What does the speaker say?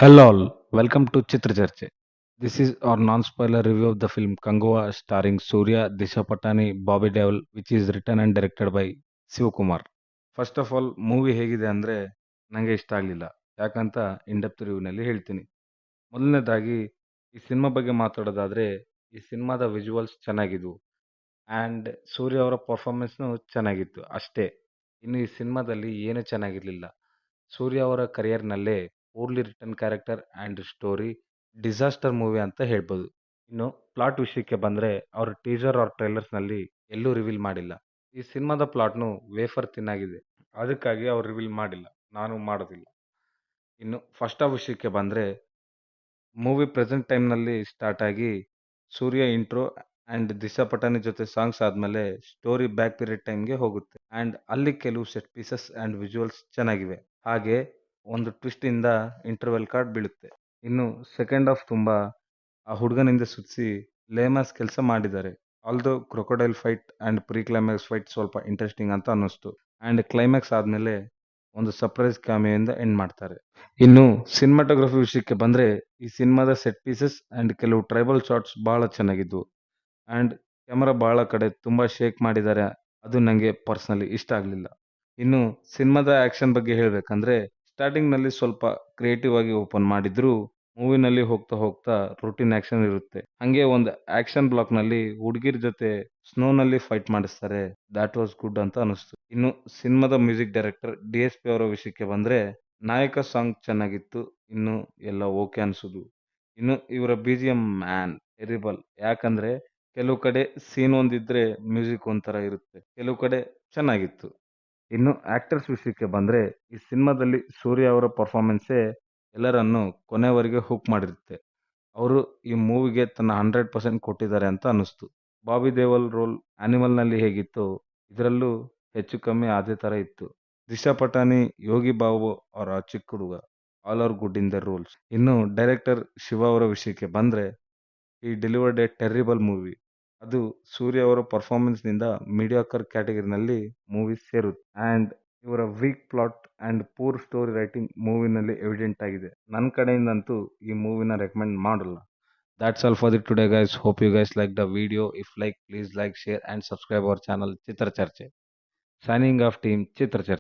Hello all, welcome to Chitra Charche. This is our non-spoiler review of the film Kangua starring Surya, Disha Patani, Bobby Deol, which is written and directed by Shivakumar. First of all movie ಹೇಗಿದೆ ಅಂದರೆ ನನಗೆ ಇಷ್ಟ ಆಗಲಿಲ್ಲ. ಯಾಕಂತ in depth ರಿವ್ಯೂನಲ್ಲಿ ಹೇಳ್ತೀನಿ. ಮೊದಲನೇದಾಗಿ ಈ cinema ಬಗ್ಗೆ ಮಾತಾಡೋದಾದರೆ ಈ ಸಿನಿಮಾದ ವಿಜುವಲ್ಸ್ ಚೆನ್ನಾಗಿದ್ವು ಆ್ಯಂಡ್ ಸೂರ್ಯ ಅವರ ಪರ್ಫಾರ್ಮೆನ್ಸ್ನು ಚೆನ್ನಾಗಿತ್ತು ಅಷ್ಟೇ. ಇನ್ನು ಈ ಸಿನಿಮಾದಲ್ಲಿ ಏನೂ ಚೆನ್ನಾಗಿರಲಿಲ್ಲ. ಸೂರ್ಯ ಅವರ ಕರಿಯರ್ನಲ್ಲೇ poorly written character and story disaster movie ಅಂತ ಹೇಳ್ಬೋದು. ಇನ್ನು ಪ್ಲಾಟ್ ವಿಷಯಕ್ಕೆ ಬಂದರೆ ಅವ್ರ ಟೀಸರ್ ಆರ್ ಟ್ರೈಲರ್ಸ್ನಲ್ಲಿ ಎಲ್ಲೂ ರಿವೀಲ್ ಮಾಡಿಲ್ಲ. ಈ ಸಿನಿಮಾದ ಪ್ಲಾಟ್ನು ವೇಫರ್ ತಿನ್ನಾಗಿದೆ, ಅದಕ್ಕಾಗಿ ಅವ್ರು ರಿವೀಲ್ ಮಾಡಿಲ್ಲ, ನಾನು ಮಾಡೋದಿಲ್ಲ. ಇನ್ನು ಫಸ್ಟ್ ಆ ವಿಷಯಕ್ಕೆ ಬಂದರೆ ಮೂವಿ ಪ್ರೆಸೆಂಟ್ ಟೈಮ್ನಲ್ಲಿ ಸ್ಟಾರ್ಟ್ ಆಗಿ ಸೂರ್ಯ ಇಂಟ್ರೋ ಆ್ಯಂಡ್ ದಿಶಾ ಪಟಾನಿ ಜೊತೆ ಸಾಂಗ್ಸ್ ಆದಮೇಲೆ ಸ್ಟೋರಿ ಬ್ಯಾಕ್ ಪೀರಿಯಡ್ ಟೈಮ್ಗೆ ಹೋಗುತ್ತೆ ಆ್ಯಂಡ್ ಅಲ್ಲಿ ಕೆಲವು ಸೆಟ್ ಪೀಸಸ್ ಆ್ಯಂಡ್ ವಿಜುವಲ್ಸ್ ಚೆನ್ನಾಗಿವೆ. ಹಾಗೆ ಒಂದು ಟ್ವಿಸ್ಟಿಂದ ಇಂಟರ್ವೆಲ್ ಕಾರ್ಡ್ ಬೀಳುತ್ತೆ. ಇನ್ನು ಸೆಕೆಂಡ್ ಹಾಫ್ ತುಂಬ ಆ ಹುಡುಗನಿಂದ ಸುತ್ತಿಸಿ ಲೇಮಾಸ್ ಕೆಲಸ ಮಾಡಿದ್ದಾರೆ. Although crocodile fight and pre climax fight ಸ್ವಲ್ಪ ಇಂಟ್ರೆಸ್ಟಿಂಗ್ ಅಂತ ಅನ್ನಿಸ್ತು ಆ್ಯಂಡ್ ಕ್ಲೈಮ್ಯಾಕ್ಸ್ ಆದಮೇಲೆ ಒಂದು ಸರ್ಪ್ರೈಸ್ ಕ್ಯಾಮಿಯೋಯಿಂದ ಎಂಡ್ ಮಾಡ್ತಾರೆ. ಇನ್ನು ಸಿನಿಮಾಟೋಗ್ರಫಿ ವಿಷಯಕ್ಕೆ ಬಂದರೆ ಈ ಸಿನಿಮಾದ ಸೆಟ್ ಪೀಸಸ್ ಆ್ಯಂಡ್ ಕೆಲವು ಟ್ರೈಬಲ್ ಶಾಟ್ಸ್ ಭಾಳ ಚೆನ್ನಾಗಿದ್ವು ಆ್ಯಂಡ್ ಕ್ಯಾಮರಾ ಭಾಳ ಕಡೆ ತುಂಬ ಶೇಕ್ ಮಾಡಿದ್ದಾರೆ, ಅದು ನನಗೆ ಪರ್ಸ್ನಲಿ ಇಷ್ಟ ಆಗಲಿಲ್ಲ. ಇನ್ನು ಸಿನಿಮಾದ ಆ್ಯಕ್ಷನ್ ಬಗ್ಗೆ ಹೇಳಬೇಕಂದ್ರೆ ಸ್ಟಾರ್ಟಿಂಗ್ನಲ್ಲಿ ಸ್ವಲ್ಪ ಕ್ರಿಯೇಟಿವ್ ಆಗಿ ಓಪನ್ ಮಾಡಿದ್ರು ಮೂವಿನಲ್ಲಿ ಹೋಗ್ತಾ ಹೋಗ್ತಾ ರೂಟೀನ್ ಆ್ಯಕ್ಷನ್ ಇರುತ್ತೆ. ಹಾಗೆ ಒಂದು ಆ್ಯಕ್ಷನ್ ಬ್ಲಾಕ್ನಲ್ಲಿ ಹುಡುಗಿರ ಜೊತೆ ಸ್ನೋನಲ್ಲಿ ಫೈಟ್ ಮಾಡಿಸ್ತಾರೆ, ದ್ಯಾಟ್ ವಾಸ್ ಗುಡ್ ಅಂತ ಅನಿಸ್ತು. ಇನ್ನು ಸಿನಿಮಾದ ಮ್ಯೂಸಿಕ್ ಡೈರೆಕ್ಟರ್ DSP ಅವರ ವಿಷಯಕ್ಕೆ ಬಂದರೆ ನಾಯಕ ಸಾಂಗ್ ಚೆನ್ನಾಗಿತ್ತು, ಇನ್ನು ಎಲ್ಲ ಓಕೆ ಅನಿಸೋದು. ಇನ್ನು ಇವರ BGM ಮ್ಯಾನ್ ಟೆರಿಬಲ್, ಯಾಕಂದರೆ ಕೆಲವು ಕಡೆ ಸೀನ್ ಒಂದಿದ್ರೆ ಮ್ಯೂಸಿಕ್ ಒಂಥರ ಇರುತ್ತೆ, ಕೆಲವು ಕಡೆ ಚೆನ್ನಾಗಿತ್ತು. ಇನ್ನು ಆ್ಯಕ್ಟರ್ಸ್ ವಿಷಯಕ್ಕೆ ಬಂದರೆ ಈ ಸಿನಿಮಾದಲ್ಲಿ ಸೂರ್ಯ ಅವರ ಪರ್ಫಾರ್ಮೆನ್ಸೇ ಎಲ್ಲರನ್ನು ಕೊನೆವರೆಗೆ ಹುಕ್ ಮಾಡಿರುತ್ತೆ. ಅವರು ಈ ಮೂವಿಗೆ ತನ್ನ 100% ಕೊಟ್ಟಿದ್ದಾರೆ ಅಂತ ಅನ್ನಿಸ್ತು. ಬಾಬಿ ದೇವಲ್ ರೋಲ್ ಆ್ಯನಿಮಲ್ನಲ್ಲಿ ಹೇಗಿತ್ತು ಇದರಲ್ಲೂ ಹೆಚ್ಚು ಕಮ್ಮಿ ಅದೇ ಥರ ಇತ್ತು. ದಿಶಾ ಪಟಾನಿ, ಯೋಗಿ ಬಾಬು ಅವರ ಚಿಕ್ಕ ಹುಡುಗ, all are good in their roles. ಇನ್ನು ಡೈರೆಕ್ಟರ್ ಶಿವ ಅವರ ವಿಷಯಕ್ಕೆ ಬಂದರೆ ಈ ಡೆಲಿವರ್ಡ್ ಎ ಟೆರ್ರಿಬಲ್ ಮೂವಿ. ಅದು ಸೂರ್ಯ ಅವರ ಪರ್ಫಾರ್ಮೆನ್ಸ್ನಿಂದ ಮೀಡಿಯಾಕರ್ ಕ್ಯಾಟಗರಿನಲ್ಲಿ ಮೂವಿ ಸೇರುತ್ತೆ ಆ್ಯಂಡ್ ಇವರ weak plot and poor story writing ಮೂವಿನಲ್ಲಿ ಎವಿಡೆಂಟ್ ಆಗಿದೆ. ನನ್ನ ಕಡೆಯಿಂದಂತೂ ಈ ಮೂವಿನ ರೆಕಮೆಂಡ್ ಮಾಡಲ್ಲ. That's all for the today guys. Hope you guys like the video. If like, please like, share and subscribe our channel Chitra Charche. Signing off team Chitra Charche.